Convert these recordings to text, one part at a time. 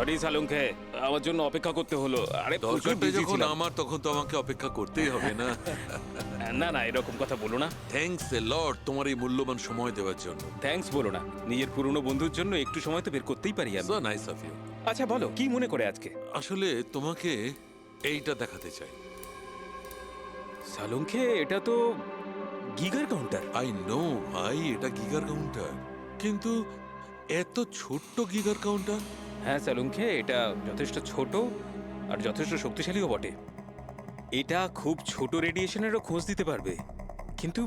Sorry সালুঙ্কে, আমার জন্য অপেক্ষা করতে হলো। আরে প্রচুর দরকারটা busy যখন ছিলাম। আমার, তখন তো আমাকে অপেক্ষা করতেই হবে না? না না, এরকম কথা বলো না। থ্যাঙ্কস এ লট তোমার এই মূল্যবান সময় দেওয়ার জন্য। থ্যাঙ্কস বলো না, নিজের পুরনো বন্ধুর জন্য একটু সময় তো বের করতেই পারি আমি। So nice of you. আচ্ছা বলো, কি মনে করে আজকে? আসলে তোমাকে এইটা দেখাতে চাই। সালুঙ্কে, এটা তো গিগার কাউন্টার। আই নো ভাই, এটা গিগার কাউন্টার, কিন্তু এত ছোট্ট গিগার কাউন্টার। হ্যাঁ সালুঙ্কে, এটা যথেষ্ট ছোট আর যথেষ্ট শক্তিশালীও বটে। এটা খুব ছোট রেডিয়েশনেরও খোঁজ দিতে পারবে। কিন্তু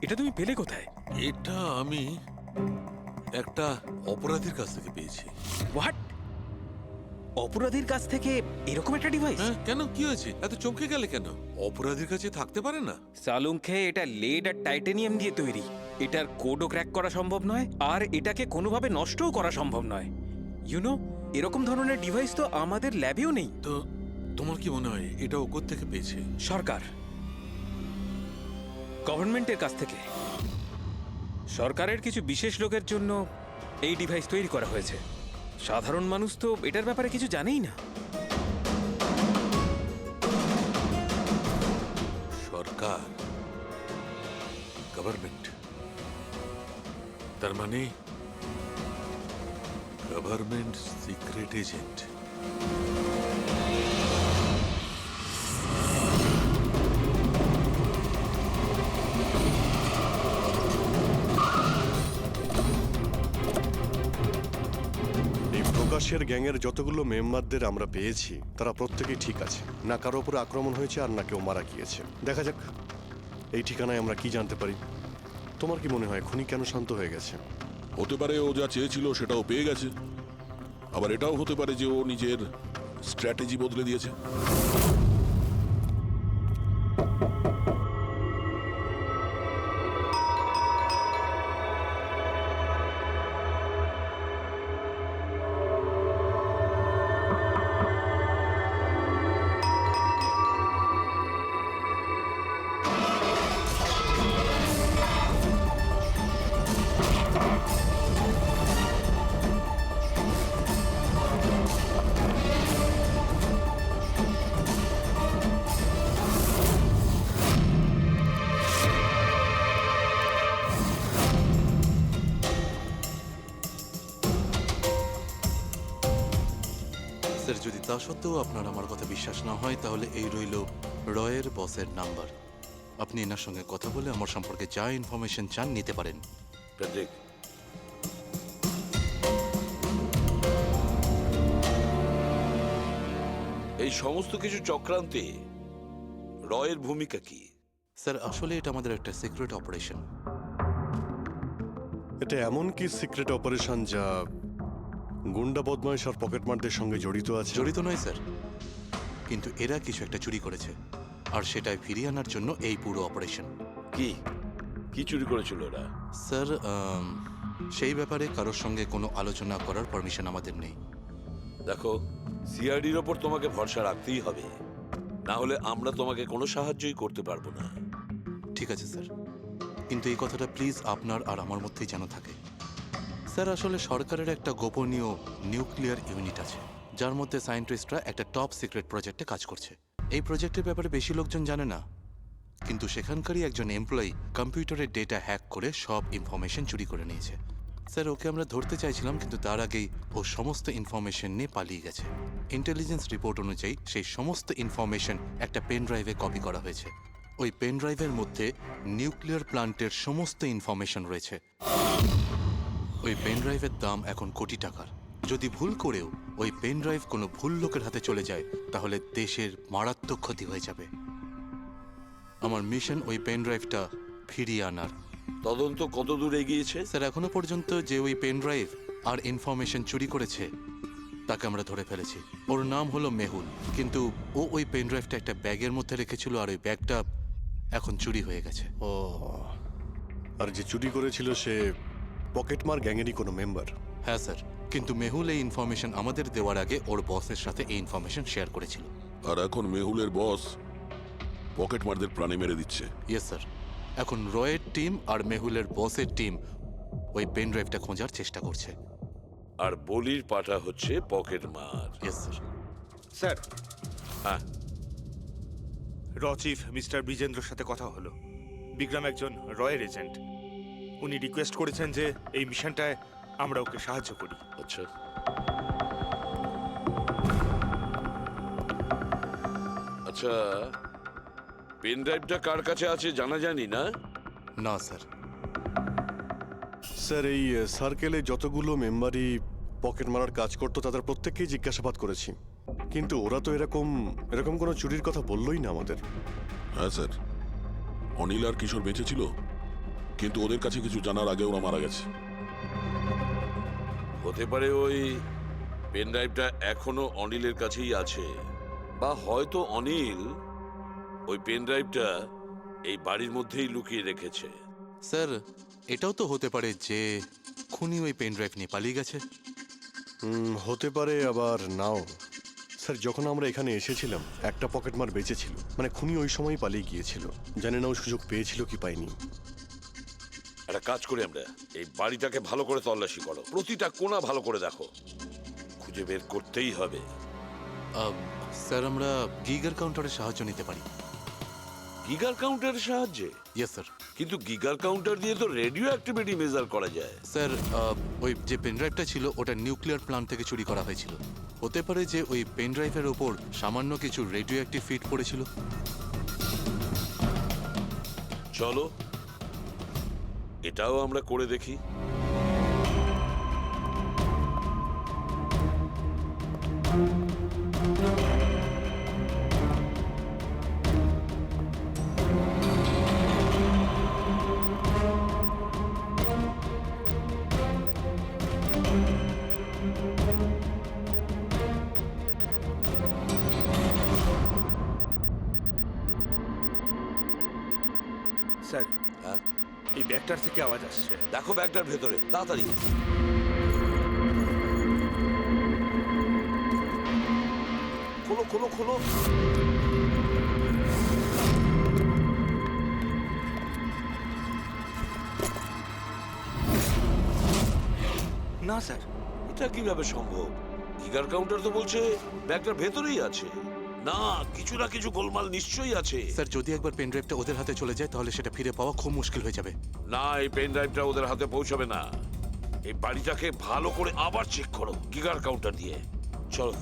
এটা তুমি পেলে কোথায়? এটা আমি একটা অপরাধীর কাছ থেকে পেয়েছি। হোয়াট? অপরাধীর কাছ থেকে এরকম একটা ডিভাইস? হ্যাঁ, কেন, কি হয়েছে? এত চমকে গেলে কেন? অপরাধীর কাছে থাকতে পারে না? সালুঙ্কে, এটা লেড আর টাইটানিয়াম দিয়ে তৈরি। এটার কোডও ক্র্যাক করা সম্ভব নয়, আর এটাকে কোনোভাবে নষ্টও করা সম্ভব নয়। ইউনো, এরকম ধরনের ডিভাইস তো আমাদের ল্যাবেও নেই। তো তোমার কি মনে হয় এটা ও কোত্থেকে পেয়েছে? সরকার, গভর্নমেন্টের কাছ থেকে। সরকারের কিছু বিশেষ লোকের জন্য এই ডিভাইস তৈরি করা হয়েছে। সাধারণ মানুষ তো এটার ব্যাপারে কিছু জানেই না। সরকার, গভর্নমেন্ট, তার মানে গভর্নমেন্ট সিক্রেট এজেন্ট। এই প্রকাশের গ্যাংয়ের যতগুলো মেম্বারদের আমরা পেয়েছি তারা প্রত্যেকেই ঠিক আছে। না কারো উপরে আক্রমণ হয়েছে আর না কেউ মারা গিয়েছে। দেখা যাক এই ঠিকানায় আমরা কি জানতে পারি। তোমার কি মনে হয় খুনি কেন শান্ত হয়ে গেছে? হতে পারে ও যা চেয়েছিল সেটাও পেয়ে গেছে, আবার এটাও হতে পারে যে ও নিজের স্ট্র্যাটেজি বদলে দিয়েছে। স্যার, যদি তা সত্ত্বেও আপনার আমার কথা বিশ্বাস না হয়, তাহলে এই রইল রয়ের বসের নাম্বার। আপনি এনার সঙ্গে কথা বলে আমার সম্পর্কে যা ইনফরমেশন চান নিতে পারেন। প্যাট্রিক, এই সমস্ত কিছু চক্রান্তে রয়ের ভূমিকা কি? স্যার, আসলে এটা আমাদের একটা সিক্রেট অপারেশন। এটা এমন কি সিক্রেট অপারেশন যা গুন্ডা বদমাইশ আর পকেটমারদের সঙ্গে জড়িত আছে? জড়িত নয় স্যার, কিন্তু এরা কিছু একটা চুরি করেছে, আর সেটাই ফিরিয়ে আনার জন্য এই পুরো অপারেশন। কি কি চুরি করেছিল ওরা? স্যার, সেই ব্যাপারে কারোর সঙ্গে কোনো আলোচনা করার পারমিশন আমাদের নেই। দেখো, সিআইডির ওপর তোমাকে ভরসা রাখতেই হবে, না হলে আমরা তোমাকে কোনো সাহায্যই করতে পারবো না। ঠিক আছে স্যার, কিন্তু এই কথাটা প্লিজ আপনার আর আমার মধ্যেই যেন থাকে। স্যার, আসলে সরকারের একটা গোপনীয় নিউক্লিয়ার ইউনিট আছে, যার মধ্যে সায়েন্টিস্টরা একটা টপ সিক্রেট প্রজেক্টে কাজ করছে। এই প্রজেক্টের ব্যাপারে বেশি লোকজন জানে না, কিন্তু সেখানকারই একজন এমপ্লয়ি কম্পিউটারের ডেটা হ্যাক করে সব ইনফরমেশন চুরি করে নিয়েছে। স্যার, ওকে আমরা ধরতে চাইছিলাম, কিন্তু তার আগেই ও সমস্ত ইনফরমেশন নিয়ে পালিয়ে গেছে। ইন্টেলিজেন্স রিপোর্ট অনুযায়ী সেই সমস্ত ইনফরমেশন একটা পেন ড্রাইভে কপি করা হয়েছে। ওই পেন ড্রাইভের মধ্যে নিউক্লিয়ার প্ল্যান্টের সমস্ত ইনফরমেশন রয়েছে। ওই পেন ড্রাইভের দাম এখন কোটি টাকার। যদি ভুল করেও ওই পেন ড্রাইভ কোনো ভুল লোকের হাতে চলে যায়, তাহলে দেশের মারাত্মক ক্ষতি হয়ে যাবে। আমার মিশন ওই পেন ড্রাইভটা ফিরিয়ে আনার। তদন্ত কত দূর এগিয়েছে? স্যার, এখনো পর্যন্ত যে ওই পেন ড্রাইভ আর ইনফরমেশন চুরি করেছে তাকে আমরা ধরে ফেলেছি। ওর নাম হলো মেহুল, কিন্তু ও ওই পেন ড্রাইভটা একটা ব্যাগের মধ্যে রেখেছিল, আর ওই ব্যাগটা এখন চুরি হয়ে গেছে। ও, আর যে চুরি করেছিল সে পকেটমার গ্যাংয়েরই কোনো মেম্বার? হ্যাঁ স্যার, কিন্তু মেহুল এই ইনফরমেশন আমাদের দেওয়ার আগে ওর বসের সাথে এই ইনফরমেশন শেয়ার করেছিল। আর এখন মেহুলের বস পকেটমারদের প্রাণে মেরে দিচ্ছে। ইয়েস স্যার, এখন রয়ের টিম আর মেহুলের বসের টিম ওই পেন ড্রাইভটা খোঁজার চেষ্টা করছে। আর বলির পাটা হচ্ছে পকেট মার। Yes sir. স্যার, হ্যাঁ, র চিফ মিস্টার বিজেন্দ্রর সাথে কথা হলো। বিক্রম একজন রয়ের এজেন্ট। উনি রিকোয়েস্ট করেছেন যে এই মিশনটায় আমরা ওকে সাহায্য করি। আচ্ছা। আচ্ছা, পেন ড্রাইভটা কার কাছে আছে জানা জানি না? না স্যার। স্যার এই সার্কেলে যতগুলো মেম্বারই পকেট মারার কাজ করতো তাদের প্রত্যেককেই জিজ্ঞাসাবাদ করেছি, কিন্তু ওরা তো এরকম এরকম কোনো চুরির কথা বললোই না আমাদের। হ্যাঁ স্যার, অনিল আর কিশোর বেঁচে ছিল, কিন্তু ওদের কাছে কিছু জানার আগে ওরা মারা গেছে। হতে পারে ওই পেন ড্রাইভটা এখনো অনিলের কাছেই আছে, বা হয়তো অনিল ওই পেন ড্রাইভটা এই বাড়ির মধ্যেই লুকিয়ে রেখেছে। স্যার, এটাও তো হতে পারে যে খুনি ওই পেন ড্রাইভ নিয়ে পালিয়ে গেছে। হতে পারে, আবার নাও। স্যার যখন আমরা এখানে এসেছিলাম একটা পকেট মার বেঁচে ছিল, মানে খুনি ওই সময়ই পালিয়ে গিয়েছিল। জানি না ও সুযোগ পেয়েছিল কি পায়নি। একটা কাজ করি আমরা, এই বাড়িটাকে ভালো করে তল্লাশি করো, প্রতিটা কোণা ভালো করে দেখো, খুঁজে বের করতেই হবে। স্যার, আমরা গিগার কাউন্টারের সাহায্য নিতে পারি। গিগার কাউন্টারের সাহায্যে? Yes sir. কিন্তু গিগার কাউন্টার দিয়ে তো রেডিও অ্যাক্টিভিটি মেজার করা যায়। স্যার, ওই যে পেন ড্রাইভটা ছিল ওটা নিউক্লিয়ার প্ল্যান্ট থেকে চুরি করা হয়েছিল। হতে পারে যে ওই পেন ড্রাইভের ওপর সামান্য কিছু রেডিও অ্যাক্টিভ ফিট পড়েছিল। চলো এটাও আমরা করে দেখি। স্যার, হ্যাঁ, এই ব্যাগটার থেকে আওয়াজ আসছে। দেখো ব্যাগটার ভেতরে, তাড়াতাড়ি। খোলো খোলো খোলো। না স্যার, এটা কিভাবে সম্ভব? গিগার কাউন্টার তো বলছে ব্যাগটার ভেতরেই আছে। না, কিছু না কিছু গোলমাল নিশ্চয়ই আছে। স্যার, যদি একবার পেন ড্রাইভটা ওদের হাতে চলে যায় তাহলে সেটা ফিরে পাওয়া খুব মুশকিল হয়ে যাবে। না, এই পেন ড্রাইভটা ওদের হাতে পৌঁছাবে না। এই বাড়িটাকে ভালো করে আবার চেক করো গিগার কাউন্টার দিয়ে। চলো।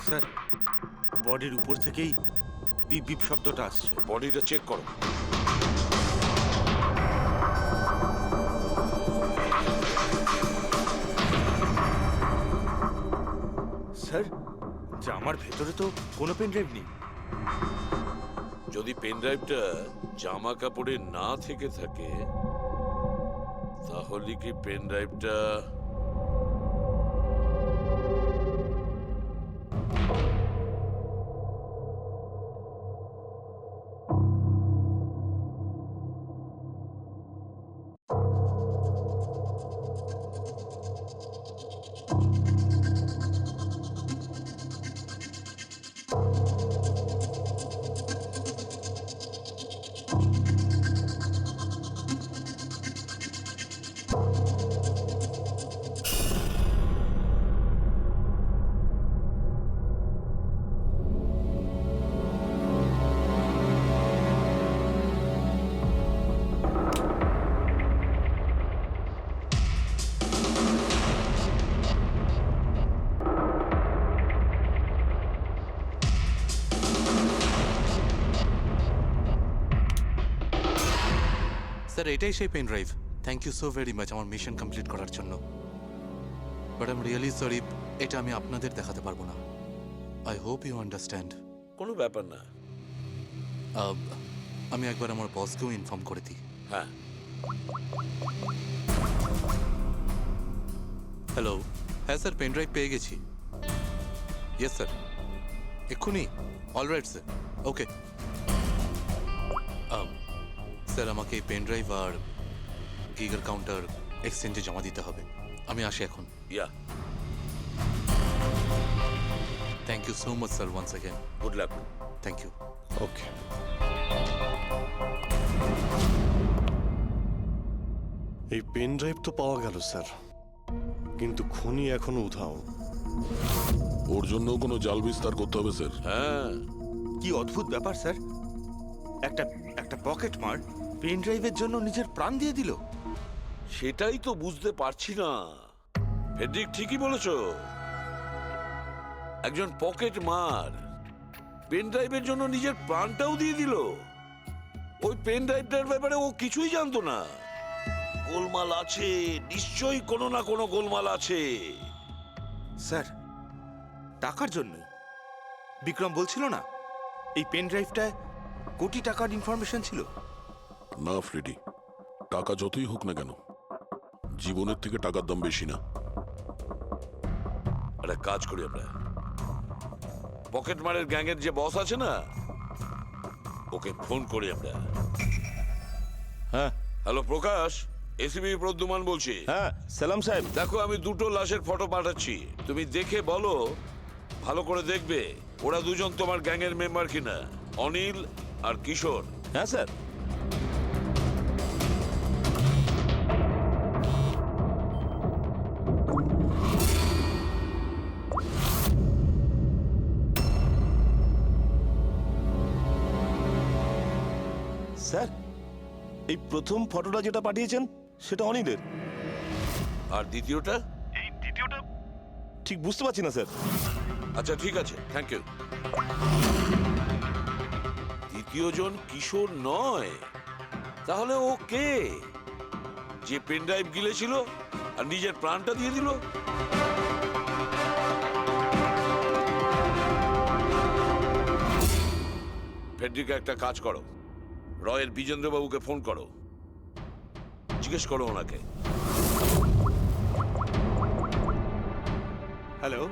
স্যার, বডির উপর থেকেই বিপ বিপ শব্দটা আসছে। বডিটা চেক করো। স্যার, জামার ভেতরে তো কোনো পেন ড্রাইভ নেই। যদি পেন ড্রাইভটা জামা কাপড়ে না থেকে থাকে তাহলে কি পেন ড্রাইভটা স্যার, এটাই সেই pen drive. Thank you so very much আমার মিশন কমপ্লিট করার জন্য। But I am really sorry, এটা আমি আপনাদের দেখাতে পারবো না। I hope you understand. কোনো ব্যাপার না। আমি একবার আমার বসকেও ইনফর্ম করে দিই। হ্যাঁ, হ্যালো। হ্যাঁ স্যার, পেন ড্রাইভ পেয়ে গেছি। ইয়েস স্যার, এক্ষুনি। Alright sir, okay. স্যার, আমাকে এই পেন ড্রাইভ আর গিগার কাউন্টার এক্সচেঞ্জে জমা দিতে হবে। আমি আসি এখন। Yeah, thank you so much sir, once again. Good luck. Thank you. Okay. এই পেন ড্রাইভ তো পাওয়া গেল স্যার, কিন্তু খুনি এখনো উধাও। ওর জন্য কোনো জাল বিস্তার করতে হবে স্যার। হ্যাঁ, কি অদ্ভুত ব্যাপার স্যার, একটা একটা পকেট মার পেন ড্রাইভের জন্য নিজের প্রাণ দিয়ে দিল। সেটাই তো বুঝতে পারছি না। ফেডরিক ঠিকই বলেছ, একজন পকেট মার পেন ড্রাইভের জন্য নিজের প্রাণটাও দিয়ে দিল। ওই পেন ড্রাইভটার ব্যাপারে ও কিছুই জানতো না। গোলমাল আছে, নিশ্চয়ই কোনো না কোনো গোলমাল আছে। স্যার, টাকার জন্য বিক্রম বলছিল না এই পেন ড্রাইভটায় কোটি টাকার ইনফরমেশন ছিল? না ফ্রেডি, টাকা যতই হোক না কেন, জীবনের থেকে টাকার দাম বেশি না। একটা কাজ করি আমরা, পকেট মারের গ্যাংয়ের যে বস আছে না, ওকে ফোন করি আমরা। হ্যাঁ হ্যালো প্রকাশ, এসিবি প্রদ্যুমান বলছি। হ্যাঁ, সালাম সাহেব। দেখো, আমি দুটো লাশের ফটো পাঠাচ্ছি, তুমি দেখে বলো, ভালো করে দেখবে ওরা দুজন তোমার গ্যাংয়ের মেম্বার কিনা, অনিল আর কিশোর। হ্যাঁ স্যার। স্যার, এই প্রথম ফটোটা যেটা পাঠিয়েছেন সেটা অনিলের। আর দ্বিতীয়টা? এই দ্বিতীয়টা ঠিক বুঝতে পারছি না স্যার। আচ্ছা ঠিক আছে, থ্যাংক ইউ। দ্বিতীয় জন কিশোর নয়, তাহলে ও কে? যে পেন ড্রাইভ গিলেছিল আর নিজের প্রাণটা দিয়ে দিল? ফেডরিকা, একটা কাজ করো, রয়ের বিজেন্দ্রবাবুকে ফোন করো, জিজ্ঞেস করো ওনাকে। হ্যালো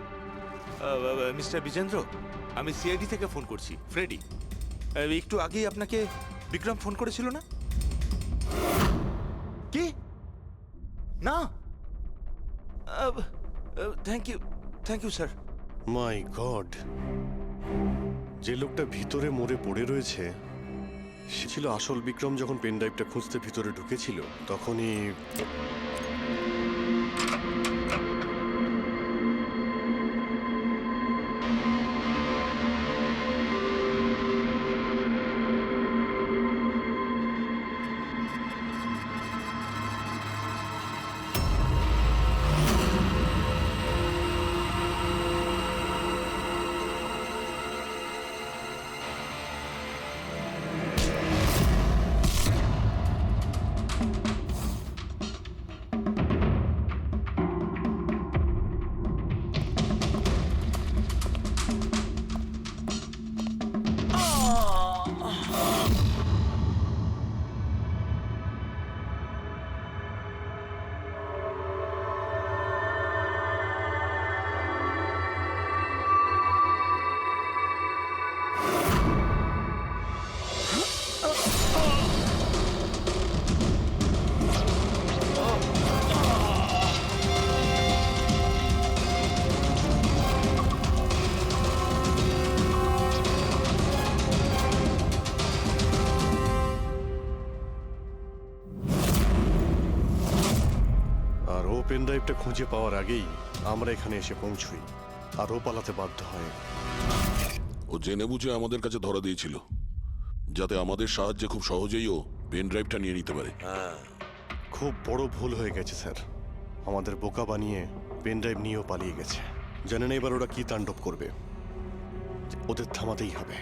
মিস্টার বিজেন্দ্র, আমি সিআইডি থেকে ফোন করছি, ফ্রেডি। একটু আগেই আপনাকে বিক্রম ফোন করেছিল না? কি না? Thank you sir. My god, যে লোকটা ভিতরে মরে পড়ে রয়েছে সে ছিল আসল বিক্রম। যখন পেন ড্রাইভটা খুঁজতে ভিতরে ঢুকেছিল তখনই পেন ড্রাইভটা খুঁজে পাওয়ার আগেই আমরা এখানে এসে পৌঁছই, আর ও পালাতে বাধ্য হয়। ও জেনে বুঝে আমাদের কাছে ধরা দিয়েছিল, যাতে আমাদের সাহায্যে খুব সহজেই ও পেন ড্রাইভটা নিয়ে নিতে পারে। খুব বড় ভুল হয়ে গেছে স্যার, আমাদের বোকা বানিয়ে পেন ড্রাইভ নিয়েও পালিয়ে গেছে। জানেন এবার ওরা কি তাণ্ডব করবে, ওদের থামাতেই হবে।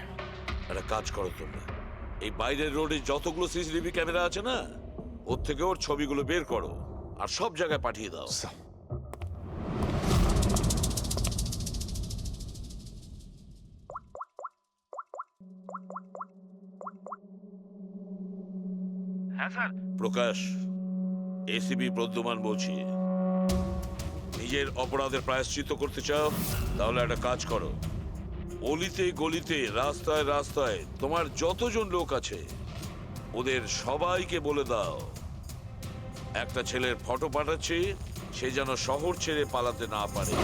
একটা কাজ করো তোমরা, এই বাইরের রোডে যতগুলো সিসিটিভি ক্যামেরা আছে না, ওর থেকে ওর ছবিগুলো বের করো আর সব জায়গায় পাঠিয়ে দাও। স্যার, হ্যাঁ স্যার। প্রকাশ, এসিবি প্রদ্যুমান বলছি। নিজের অপরাধের প্রায়শ্চিত্ত করতে চাও তাহলে একটা কাজ করো, অলিতে গলিতে রাস্তায় রাস্তায় তোমার যতজন লোক আছে ওদের সবাইকে বলে দাও একটা ছেলের ফটো পাঠাচ্ছি, সে যেন শহর ছেড়ে পালাতে না পারে।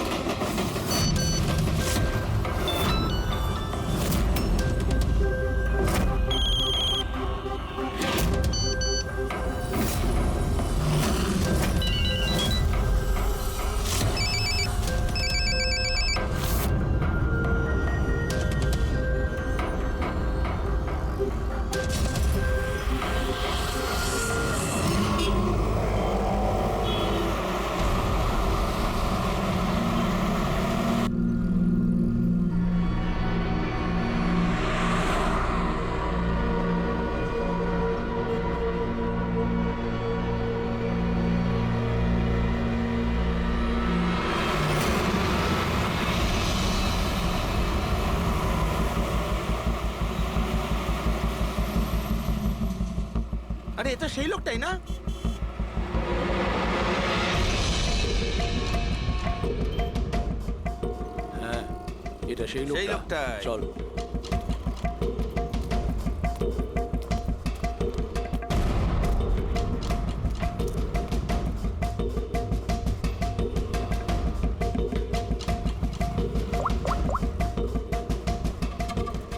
আরে এটা সেই লোকটাই না? হ্যাঁ, এটা সেই লোকটাই। চল।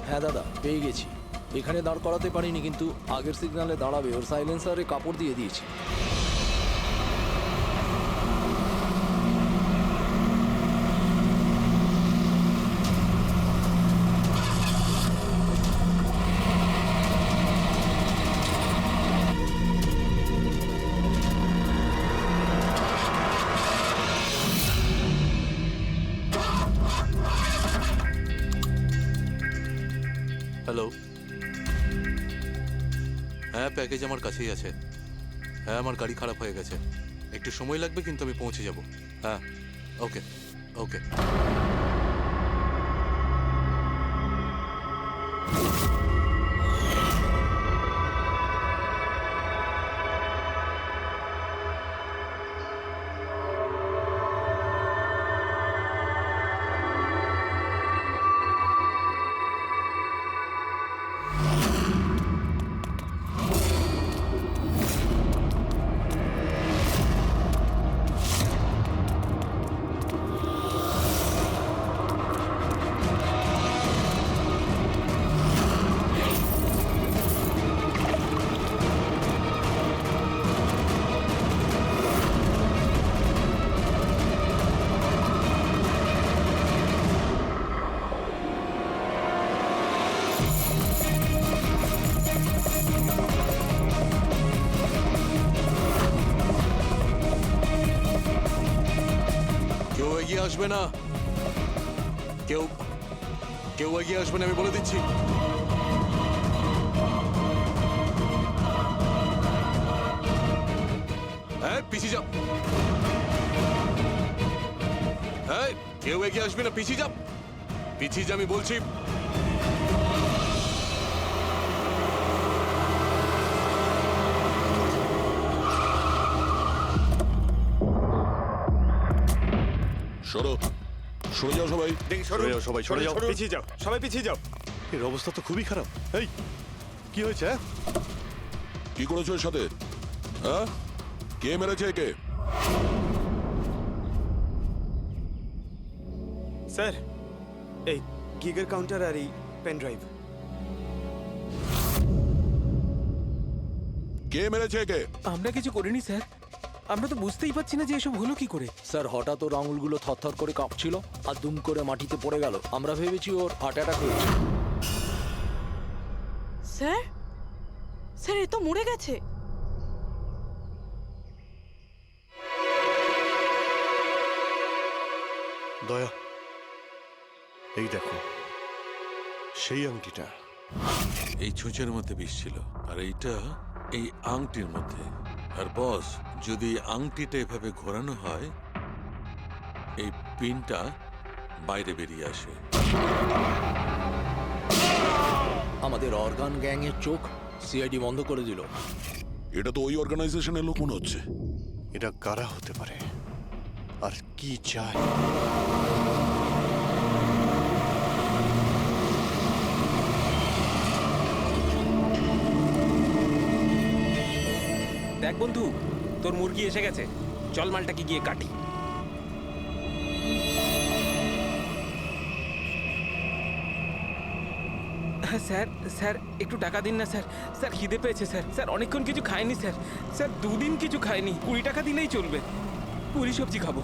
হ্যাঁ দাদা, পেয়ে গেছি। এখানে দাঁড় করাতে পারিনি, কিন্তু আগের সিগন্যালে দাঁড়াবে ওর সাইলেন্সারে কাপড় দিয়ে দিয়েছি। হ্যালো, হ্যাঁ প্যাকেজ আমার কাছেই আছে। হ্যাঁ, আমার গাড়ি খারাপ হয়ে গেছে, একটু সময় লাগবে কিন্তু আমি পৌঁছে যাব। হ্যাঁ, ওকে ওকে। কেউ এগিয়ে আসবে না, কেউ কেউ এগিয়ে আসবে না, আমি বলে দিচ্ছি। হ্যাঁ, পিছিয়ে যাও। হ্যাঁ, কেউ এগিয়ে আসবে না, পিছিয়ে যাও, পিছিয়ে যা, আমি বলছি। সরো, সরে যাও সবাই। দেখি সরে যাও সবাই, সরে যাও। পিছিয়ে যাও, সবাই পিছিয়ে যাও। এর অবস্থা তো খুবই খারাপ। এই কি হয়েছে? হ্যাঁ? কি করেছো এর সাথে? হ্যাঁ, কে মেরেছে একে? স্যার, এই গিগার কাউন্টার আর এই পেন ড্রাইভ। কে মেরেছে একে? আমরা কিছু করিনি স্যার, আমরা তো বুঝতেই পারছি না যে এসব হলো কি করে। স্যার, হঠাৎ ওর আঙুলগুলো থরথর করে কাঁপছিল আর দুম করে মাটিতে পড়ে গেল। আমরা ভেবেছি ওর হার্ট অ্যাটাক হয়েছে। স্যার, স্যার এ তো মরে গেছে। দয়া, এই দেখো সেই আংটিটা। এই ছুঁচের মধ্যে বিষ ছিল, আর এইটা এই আংটির মধ্যে। আর বস, যদি আংটিটা এভাবে ঘোরানো হয়, এই পিনটা বাইরে বেরিয়ে আসে। আমাদের অর্গান গ্যাংয়ের চোখ সিআইডি বন্ধ করে দিল। এটা তো ওই অর্গানাইজেশনের লোক মনে হচ্ছে। এটা কারা হতে পারে? আর কি চাই। দেখ বন্ধু, তোর মুরগি এসে গেছে, চল মালটাকে গিয়ে কাটি। স্যার স্যার একটু টাকা দিন না স্যার, স্যার খিদে পেয়েছে স্যার, স্যার অনেকক্ষণ কিছু খাইনি স্যার, স্যার 2 দিন কিছু খাইনি, 20 টাকা দিলেই চলবে, পুরি সবজি খাবো।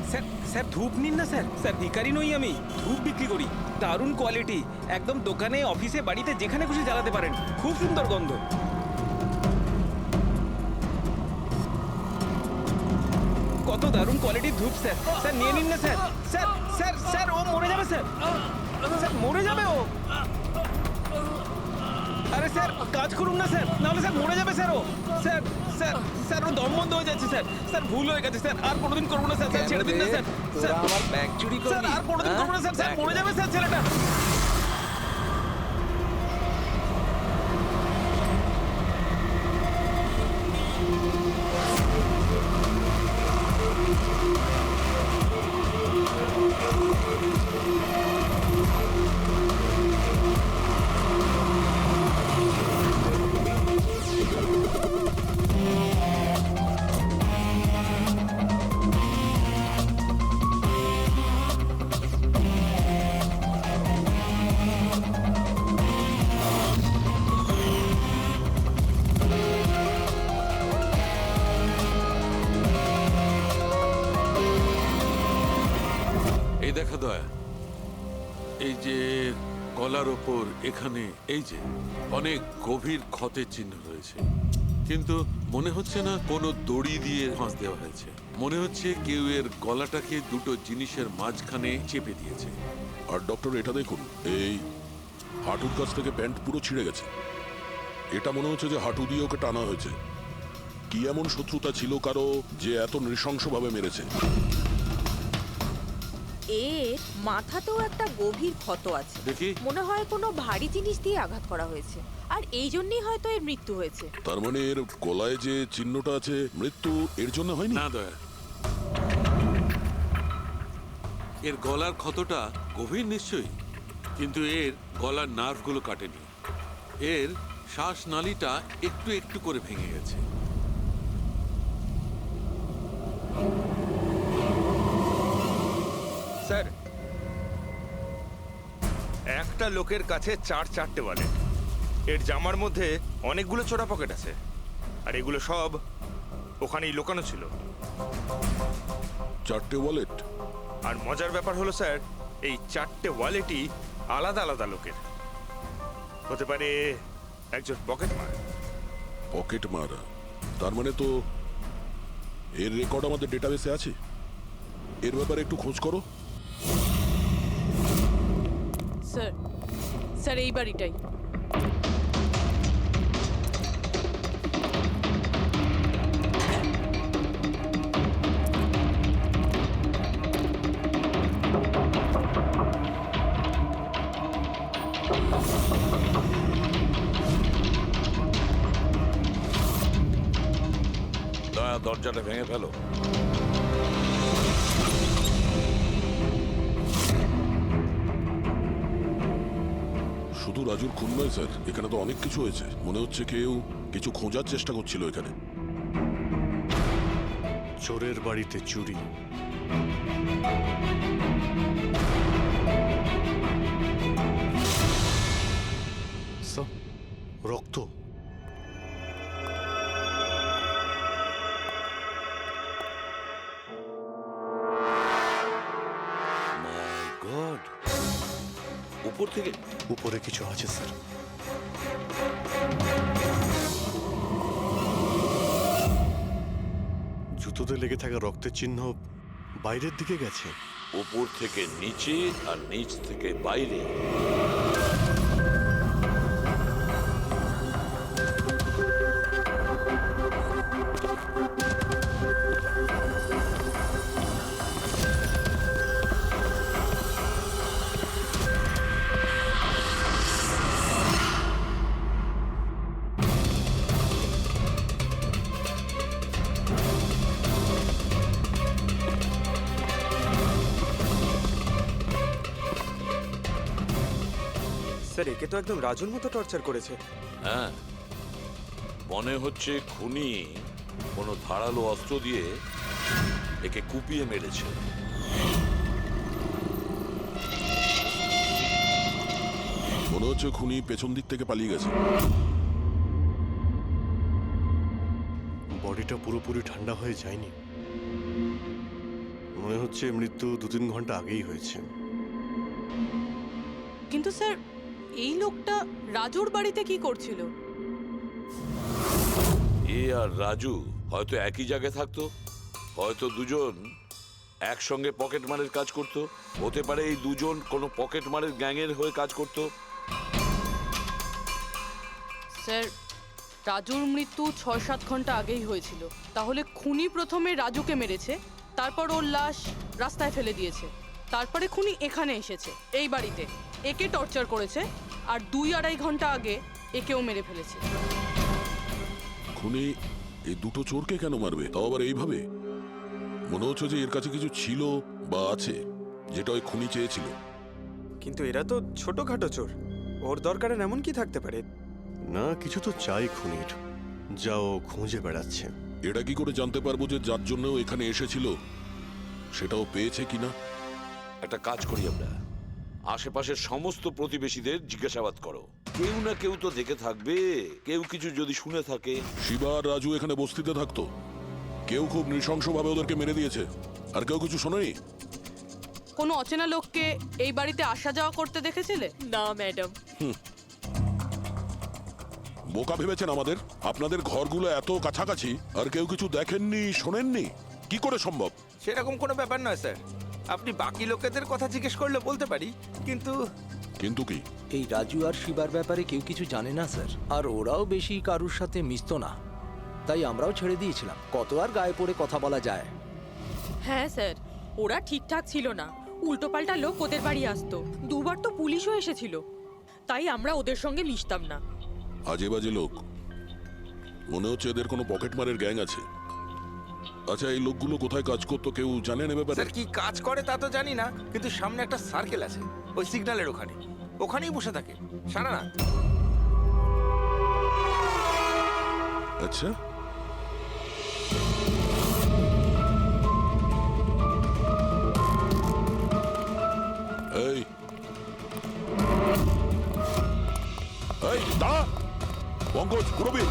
স্যার স্যার ধূপ নিন না স্যার, স্যার ভিখারি নই আমি, ধূপ বিক্রি করি, দারুণ কোয়ালিটি, একদম দোকানে অফিসে বাড়িতে যেখানে খুশি জ্বালাতে পারেন, খুব সুন্দর গন্ধ। কত দারুণ কোয়ালিটির ধূপ স্যার, স্যার নিয়ে নিন না স্যার, স্যার স্যার স্যার ও মরে যাবে স্যার, স্যার মরে যাবে ও। আরে স্যার কাজ করুন না স্যার, নাহলে স্যার মরে যাবে স্যার ও। স্যার স্যার স্যার ও দম বন্ধ হয়ে যাচ্ছে স্যার, স্যার ভুল হয়ে গেছে স্যার, আর কোনোদিন করবো না স্যার, স্যার ছেড়ে দিন না স্যার, স্যার আমার ব্যাগ চুরি স্যার আর কোনোদিন করবো না স্যার, স্যার মরে যাবে স্যার ছেলেটা। এই দেখা দয়া, এই যে গলার ওপর এখানে এই যে অনেক গভীর ক্ষতের চিহ্ন রয়েছে, কিন্তু মনে হচ্ছে না কোনো দড়ি দিয়ে ফাঁস দেওয়া হয়েছে, মনে হচ্ছে কেউ এর গলাটাকে দুটো জিনিসের মাঝখানে চেপে দিয়েছে। আর ডক্টর এটা দেখুন, এই হাঁটুর কাছ থেকে প্যান্ট পুরো ছিঁড়ে গেছে, এটা মনে হচ্ছে যে হাঁটু দিয়ে ওকে টানা হয়েছে। কি এমন শত্রুতা ছিল কারো যে এত নৃশংসভাবে মেরেছে? এর মাথাতেও একটা গভীর ক্ষত আছে, দেখি। মনে হয় কোনো ভারী জিনিস দিয়ে আঘাত করা হয়েছে, আর এই জন্যই হয়তো এর মৃত্যু হয়েছে। তার মানে এর গলায় যে চিহ্নটা আছে, মৃত্যু এর জন্য হয়নি? না দয়া, এর গলার ক্ষতটা গভীর নিশ্চয়ই, কিন্তু এর গলার নার্ভগুলো কাটেনি, এর শ্বাসনালীটা একটু একটু করে ভেঙে গেছে। স্যার, একটা লোকের কাছে 4 ওয়ালেট, এর জামার মধ্যে অনেকগুলো চোরা পকেট আছে, আর এগুলো সব ওখানেই লুকানো ছিল। 4টে ওয়ালেট? আর মজার ব্যাপার হলো স্যার, এই 4টে ওয়ালেটই আলাদা আলাদা লোকের, হতে পারে একজন পকেট মার। পকেট মারা? তার মানে তো এর রেকর্ড আমাদের ডেটাবেসে আছে, এর ব্যাপারে একটু খোঁজ করো। স্যার স্যার এই বাড়িটাই। দয়া, দরজাটা ভেঙে ফেলো। শুধু রাজুর খুন নয় স্যার, এখানে তো অনেক কিছু হয়েছে, মনে হচ্ছে কেউ কিছু খোঁজার চেষ্টা করছিল এখানে। চোরের বাড়িতে চুরি, রক্ত। মাই গড, উপর থেকে উপরে কিছু আছে স্যার। জুতোতে লেগে থাকা রক্তের চিহ্ন বাইরের দিকে গেছে। উপর থেকে নিচে আর নিচ থেকে বাইরে। স্যার একে তো একদম রাজুর মতো টর্চার করেছে। হ্যাঁ, মনে হচ্ছে খুনি কোনো ধারালো অস্ত্র দিয়ে একে কুপিয়ে মেরেছে। মনে হচ্ছে খুনি পেছন দিক থেকে পালিয়ে গেছে। বডিটা পুরোপুরি ঠান্ডা হয়ে যায়নি, মনে হচ্ছে মৃত্যু 2-3 ঘন্টা আগেই হয়েছে। কিন্তু স্যার এই লোকটা রাজুর বাড়িতে কি করছিল? এ আর রাজু হয়তো একই জায়গায় থাকতো, হয়তো দুজন একসঙ্গে পকেট মারের কাজ করত, হতে পারে এই দুজন কোনো পকেট মারের গ্যাংয়ের হয়ে কাজ করত। স্যার রাজুর মৃত্যু 6-7 ঘন্টা আগেই হয়েছিল, তাহলে খুনি প্রথমে রাজুকে মেরেছে, তারপর ওর লাশ রাস্তায় ফেলে দিয়েছে, তারপরে খুনি এখানে এসেছে এই বাড়িতে, একে টর্চার করেছে, আর 2-2.5 ঘন্টা আগে একেও মেরে ফেলেছে। খুনি এই দুটো চোরকে কেন মারবে, তাও আবার এইভাবে? মনে হচ্ছে যে এর কাছে কিছু ছিল বা আছে যেটা ওই খুনি চেয়েছিল। কিন্তু এরা তো ছোটখাটো চোর, ওর দরকারে এমন কি থাকতে পারে? না, কিছু তো চাই খুনির, যা ও খুঁজে বেড়াচ্ছে। এটা কি করে জানতে পারবো যে যার জন্য ও এখানে এসেছিল সেটাও পেয়েছে কিনা? একটা কাজ করি আমরা, আশেপাশের সমস্ত প্রতিবেশীদের জিজ্ঞাসাবাদ করো, কেউ না কেউ তো দেখে থাকবে, কেউ কিছু যদি শুনে থাকে। শিবা আর রাজু এখানে বস্তিতে থাকতো, কেউ খুব নৃশংসভাবে ওদেরকে মেরে দিয়েছে, আর কেউ কিছু শোনেনি? কোনো অচেনা লোককে এই বাড়িতে আসা যাওয়া করতে দেখেছিলে? না ম্যাডাম। বোকা ভেবেছেন আমাদের? আপনাদের ঘরগুলো এত কাছাকাছি আর কেউ কিছু দেখেননি, শোনেননি? কি করে সম্ভব? সেরকম কোনো ব্যাপার নয় স্যার, আপনি বাকি লোকেদের কথা জিজ্ঞেস করলে বলতে পারি, কিন্তু কিন্তু কি? এই রাজু আর শিবার ব্যাপারে কেউ কিছু জানে না স্যার, আর ওরাও বেশি কারুর সাথে মিশতো না, তাই আমরাও ছেড়ে দিয়েছিলাম। কত আর গায়ে পড়ে কথা বলা যায়? হ্যাঁ স্যার, ওরা ঠিকঠাক ছিল না, উল্টোপাল্টা লোক ওদের বাড়ি আসতো, 2বার তো পুলিশও এসেছিল, তাই আমরা ওদের সঙ্গে মিশতাম না। আজে বাজে লোক, মনে হচ্ছে এদের কোনো পকেট মারের গ্যাং আছে। আচ্ছা, এই লোকগুলো কোথায় কাজ করতো কেউ জানেন এ ব্যাপারে? স্যার কি কাজ করে তা তো জানি না, কিন্তু সামনে একটা সার্কেল আছে, ওই সিগন্যালের ওখানেই বসে থাকে সারা রাত। আচ্ছা, এই এই দাঁড়া, পঙ্কজ, পুরবী,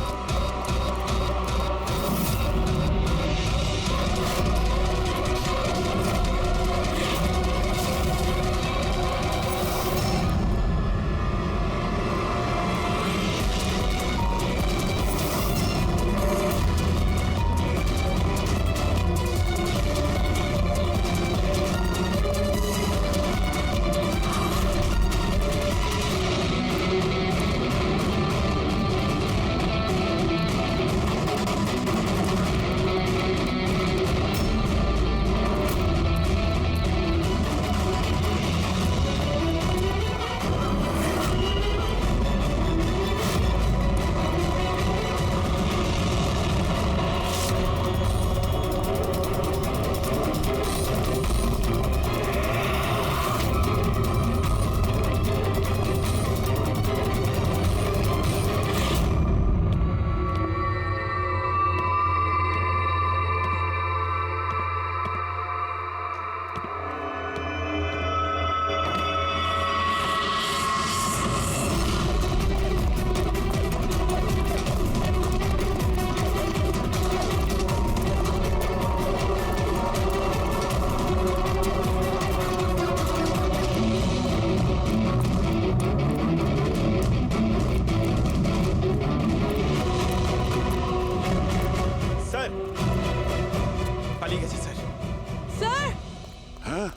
স্যার পালিয়ে গেছে স্যার। স্যার হ্যাঁ,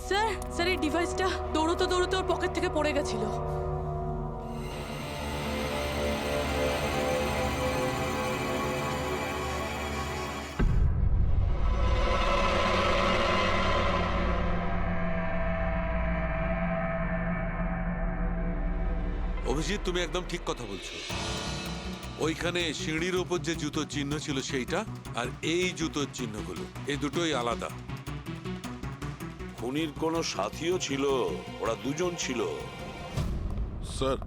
স্যার স্যার এই ডিভাইসটা দৌড়তে দৌড়তে ওর পকেট থেকে পড়ে গেছিল। অভিজিৎ, তুমি একদম ঠিক কথা বলছো। ওইখানে সিঁড়ির ওপর যে জুতোর চিহ্ন ছিল সেইটা, আর এই জুতোর চিহ্নগুলো, এই দুটোই আলাদা। খুনির কোনো সাথীও ছিল, ওরা দুজন ছিল। স্যার,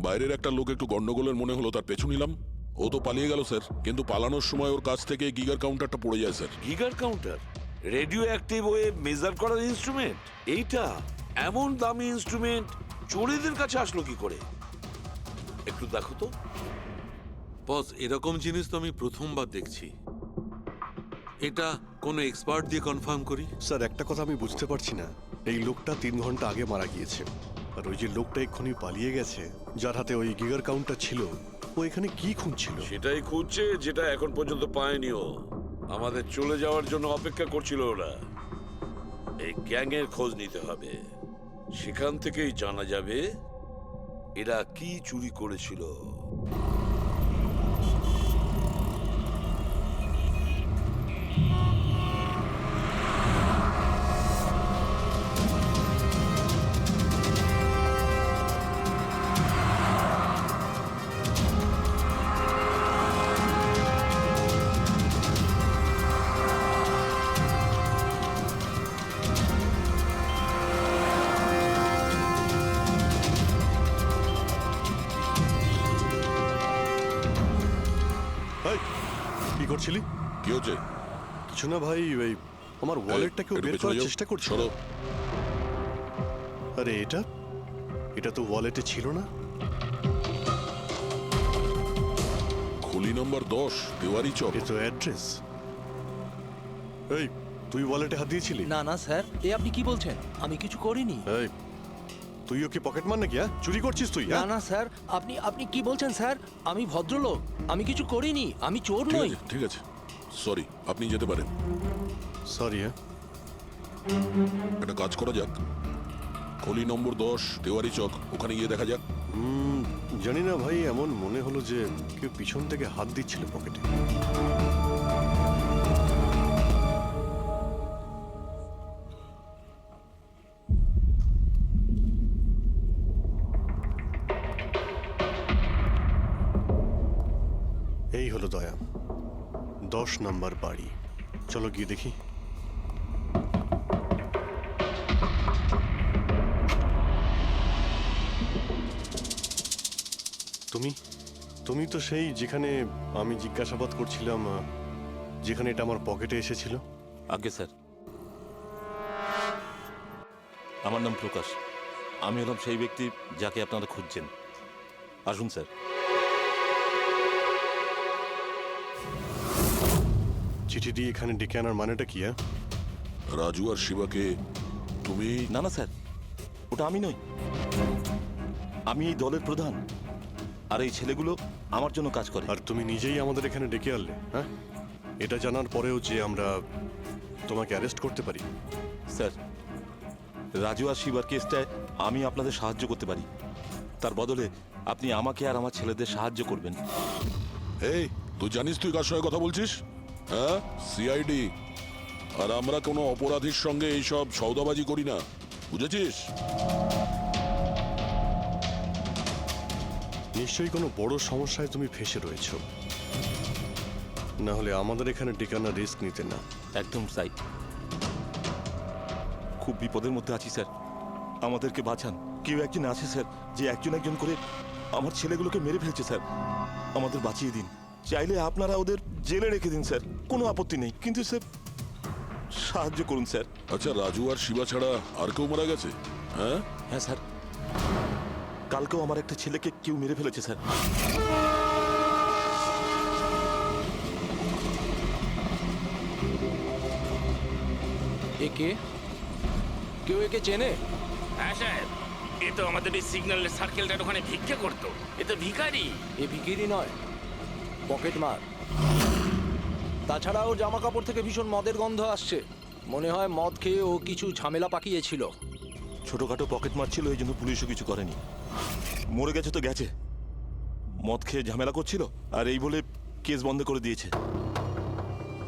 বাইরের একটা লোক একটু গন্ডগোলের মনে হলো, তার পেছু নিলাম। ও তো পালিয়ে গেল স্যার, কিন্তু পালানোর সময় ওর কাছ থেকে গিগার কাউন্টারটা পড়ে যায় স্যার। Geiger counter, radioactive ray measure করার ইনস্ট্রুমেন্ট, এইটা এমন দামি ইনস্ট্রুমেন্ট চোরেদের কাছে আসলো কি করে? একটু দেখো তো। বস, এরকম জিনিস তো আমি প্রথমবার দেখছি। এটা কোনো এক্সপার্ট দিয়ে কনফার্ম করি। স্যার, একটা কথা আমি বুঝতে পারছি না, এই লোকটা 3 ঘন্টা আগে মারা গিয়েছে, আর ওই যে লোকটা এক্ষুনি পালিয়ে গেছে, যার হাতে ওই গিগার কাউন্টার ছিল, ও এখানে কি খুঁজছিল? সেটাই খুঁজছে যেটা এখন পর্যন্ত পায়নি ও। আমাদের চলে যাওয়ার জন্য অপেক্ষা করছিল ওরা। এই গ্যাংয়ের খোঁজ নিতে হবে, সেখান থেকেই জানা যাবে এরা কি চুরি করেছিল। এই, কি করছিলি? কি হচ্ছে? কিছু না ভাই, ওই আমার ওয়ালেটটাকে একটু বের পেছনে করার যাও। চেষ্টা করছিল। সরো। আরে এটা এটা তো ওয়ালেটে ছিল না। খুলি নম্বর 10, দেওয়ারি চক। এ তো অ্যাড্রেস। এই, তুই ওয়ালেটে হাত দিয়েছিলি? না না স্যার, এ আপনি কি বলছেন? আমি কিছু করিনি। এই, তুইও কি পকেট মার নাকি? চুরি করছিস তুই? না না স্যার, আপনি আপনি কি বলছেন স্যার? আমি ভদ্রলোক, আমি কিছু করিনি, আমি চোর ঠিক নই। আছে, ঠিক আছে, সরি, আপনি যেতে পারেন। সরি। একটা কাজ করা যাক, খলি নম্বর 10, দেওয়ারি চক, ওখানে গিয়ে দেখা যাক। জানি না ভাই, এমন মনে হলো যে কেউ পিছন থেকে হাত দিচ্ছিল পকেটে। এই হলো দয়া, 10 নাম্বার বাড়ি। চলো গিয়ে দেখি। তুমি তুমি তো সেই যেখানে আমি জিজ্ঞাসাবাদ করছিলাম, যেখানে এটা আমার পকেটে এসেছিল। আগে স্যার, আমার নাম প্রকাশ। আমি হলাম সেই ব্যক্তি যাকে আপনারা খুঁজছেন। আসুন স্যার। চিঠি দিয়ে এখানে ডেকে আনার মানেটা কি? রাজু আর শিবাকে তুমি? না না স্যার, ওটা আমি নই। আমি এই দলের প্রধান, আর এই ছেলেগুলো আমার জন্য কাজ করে। আর তুমি নিজেই আমাদের এখানে ডেকে আনলে? হ্যাঁ, এটা জানার পরেও যে আমরা তোমাকে অ্যারেস্ট করতে পারি? স্যার, রাজু আর শিবার কেসটায় আমি আপনাদের সাহায্য করতে পারি। তার বদলে আপনি আমাকে আর আমার ছেলেদের সাহায্য করবেন। এই, তুই জানিস তুই কার সঙ্গে কথা বলছিস? হ্যাঁ, সিআইডি। আর আমরা কোনো অপরাধীর সঙ্গে এইসব সৌদাবাজি করি না, বুঝেছিস? নিশ্চয়ই কোনো বড় সমস্যায় তুমি ফেঁসে রয়েছো, না হলে আমাদের এখানে ডেকে আনার রিস্ক নিতে না। একদম তাই। খুব বিপদের মধ্যে আছি স্যার, আমাদেরকে বাঁচান। কেউ একজন আছে স্যার, যে একজন একজন করে আমার ছেলেগুলোকে মেরে ফেলছে স্যার। আমাদের বাঁচিয়ে দিন। চাইলে আপনারা ওদের জেলে রেখে দিন স্যার, কোনো আপত্তি নেই, কিন্তু স্যার সাহায্য করুন স্যার। আচ্ছা, রাজু আর শিবা ছাড়া আর কেউ মারা গেছে? হ্যাঁ হ্যাঁ স্যার, কালকেও আমার একটা ছেলেকে কেউ মেরে ফেলেছে স্যার। একে কেউ একে চেনে? হ্যাঁ স্যার, এ তো আমাদের এই সিগন্যালের সার্কেলটার ওখানে ভিক্ষে করতো। এ তো ভিখারি। এ ভিখিরি নয়, পকেট মার। তাছাড়া ওর জামা কাপড় থেকে ভীষণ মদের গন্ধ আসছে। মনে হয় মদ খেয়ে ও কিছু ঝামেলা পাকিয়েছিল। ছোটখাটো পকেট মারছিল, এই জন্য পুলিশও কিছু করেনি। মরে গেছে তো গেছে, মদ খেয়ে ঝামেলা করছিল আর এই বলে কেস বন্ধ করে দিয়েছে।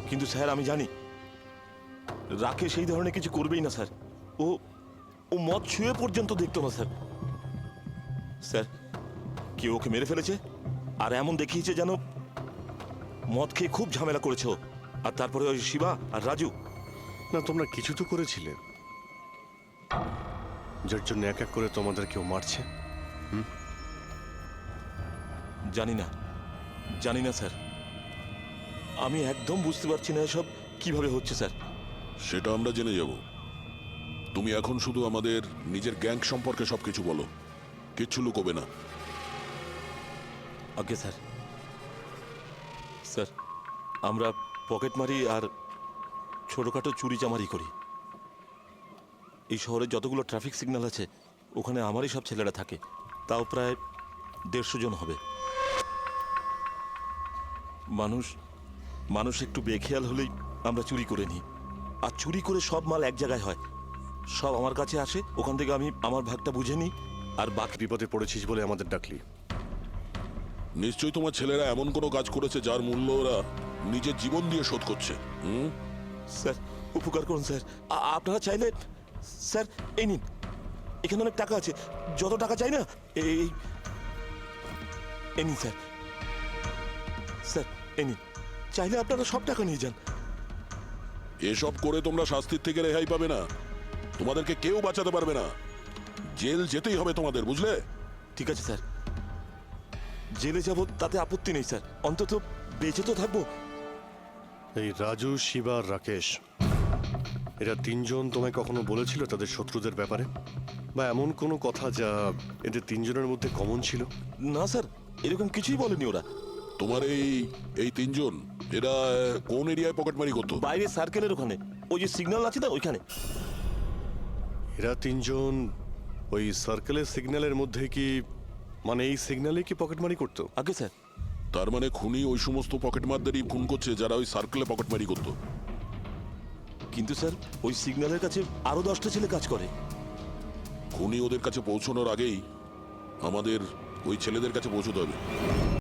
কিন্তু স্যার আমি জানি রাকেশ এই ধরনের কিছু করবেই না স্যার। ও ও মদ ছুঁয়ে পর্যন্ত দেখতো না স্যার। স্যার, কেউ ওকে মেরে ফেলেছে আর এমন দেখিয়েছে যেন মদ খেয়ে খুব ঝামেলা করেছে ও। আর তারপরে ওই শিবা আর রাজু। না, তোমরা কিছু তো করেছিলে, যার জন্য এক এক করে তোমাদের কেউ মারছে। জানি না জানি না স্যার, আমি একদম বুঝতে পারছি না এসব কিভাবে হচ্ছে স্যার। সেটা আমরা জেনে যাব। তুমি এখন শুধু আমাদের নিজের গ্যাং সম্পর্কে সবকিছু বলো, কিচ্ছু লুকোবে না। Okay sir. স্যার, আমরা পকেটমারি আর ছোটোখাটো চুরি চামারি করি। এই শহরে যতগুলো ট্রাফিক সিগন্যাল আছে ওখানে আমারই সব ছেলেরা থাকে, তাও প্রায় 150 জন হবে। মানুষ একটু বেখেয়াল হলেই আমরা চুরি করে নিই, আর চুরি করে সব মাল এক জায়গায় হয়, সব আমার কাছে আসে, ওখান থেকে আমি আমার ভাগটা বুঝে নিই, আর বাকি বিপদে পড়েছিস বলে আমাদের ডাকলি। নিশ্চয়ই তোমার ছেলেরা এমন কোনো কাজ করেছে যার মূল্য ওরা নিজের জীবন দিয়ে শোধ করছে। স্যার উপকার করুন স্যার, আপনারা চাইলে স্যার এই নিন, এখানে অনেক টাকা আছে, যত টাকা চাই না এই নিন স্যার। স্যার এই নিন, চাইলে আপনারা সব টাকা নিয়ে যান। এসব করে তোমরা শাস্তির থেকে রেহাই পাবে না, তোমাদেরকে কেউ বাঁচাতে পারবে না। জেল যেতেই হবে তোমাদের, বুঝলে? ঠিক আছে স্যার, জেলে যাব তাতে আপত্তি নেই স্যার, অন্তত বেঁচে তো থাকবো। এই রাজু, শিবা আর রাকেশ, এরা তিনজন তোমায় কখনো বলেছিল তাদের শত্রুদের ব্যাপারে, বা এমন কোনো কথা যা এদের তিনজনের মধ্যে কমন ছিল? না স্যার, এরকম কিছুই বলেনি ওরা। তোমার এই তিনজন এরা কোন এরিয়ায় পকেটমারি করতো? বাইরে সার্কেলের ওখানে, ওই যে সিগন্যাল আছে না ওইখানে। এরা তিনজন ওই সার্কেলের সিগন্যালের মধ্যে কি, মানে এই সিগন্যালে কি পকেটমারি করতো? আগে স্যার। তার মানে খুনি ওই সমস্ত পকেটমারদেরই খুন করছে যারা ওই সার্কেলে পকেটমারি করতো। কিন্তু স্যার ওই সিগন্যালের কাছে আরো 10টা ছেলে কাজ করে। খুনি ওদের কাছে পৌঁছানোর আগেই আমাদের ওই ছেলেদের কাছে পৌঁছতে হবে।